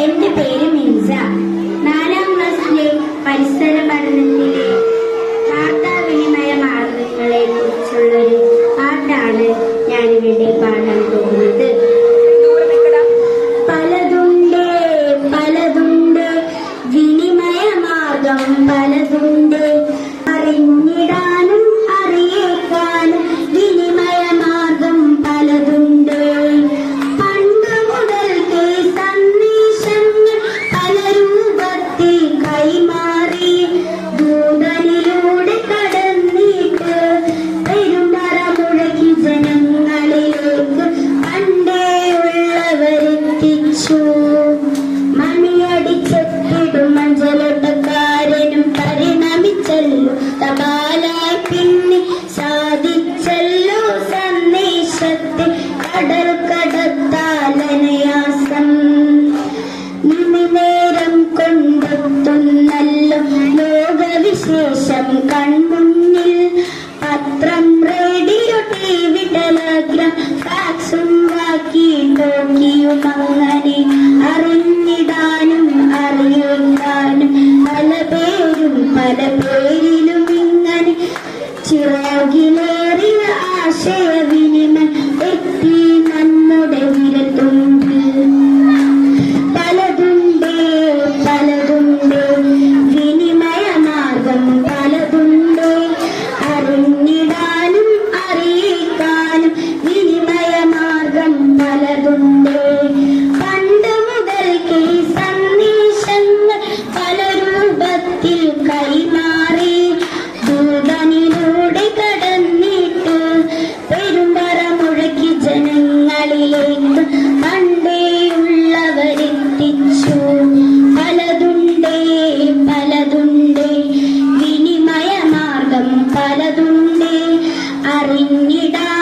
എന്റെ പേര് മിൻസ. 4ാം ക്ലാസ്സിലെ പരിസര പഠനത്തിലെ വാർത്താവിനിമയ മാർഗങ്ങളെ കുറിച്ചുള്ളൊരു പാട്ടാണ് ഞാനിവിടെ പാടാൻ പോകുന്നത്. പലതുണ്ട് പലതുണ്ട് വിനിമയ മാർഗം പലതുണ്ട്, അറിഞ്ഞിടാനും അറിയേക്കാനും വിനിമയ മാർഗം പലതുണ്ട്. പണ്ട് മുതൽക്കേ സന്ദേശങ്ങൾ പല രൂപത്തിൽ കൈമാറി ദൂതനിലൂടെ കടന്നിട്ട് പെരുമ്പറ മുഴക്കി ജനങ്ങളിലേക്ക് പണ്ടേയുള്ളവരെത്തിച്ചു. മണിയടിച്ചെത്തിടും മഞ്ചലോട്ടക്കാരനും പരിണമിച്ചല്ലോ, തപാലായി പിന്നെ സാധിച്ചല്ലോ സന്ദേശത്തെ കടൽ കടത്താലനയാസം. നിമിനേരം കൊണ്ടെത്തുന്നല്ലോ ലോകവിശേഷം കൺമുന്നിൽ. പത്രം, റേഡിയോ, TV, ടെലഗ്രാം, ഫാക്സും വാക്കിയും ടോക്കിയും അങ്ങനെ അറിഞ്ഞിടാനും അറിയിക്കാനും പല പേരും പല പേരിലും ഇങ്ങനെ ചിറകിലേറിയ ആശയവിനിമയം എത്തി നമ്മുടെ വിരൽത്തുമ്പിൽ. പലതുണ്ട് പലതുണ്ട് വിനിമയ മാർഗം പലതുണ്ട്, അറിഞ്ഞിടാനും അറിയിക്കാനും വിനിമയ മാർഗം പലതുണ്ട്. പണ്ട് മുതൽക്കേ സന്ദേശങ്ങൾ പല രൂപത്തിൽ കൈമാറി ദൂതനിലൂടെ കടന്നിട്ട് പെരുമ്പറ മുഴക്കി ജനങ്ങളിലേക്ക് പണ്ടേയുള്ളവരെത്തിച്ചു. പലതുണ്ട് പലതുണ്ട് വിനിമയ മാർഗം പലതുണ്ട്, അറിഞ്ഞിടാൻ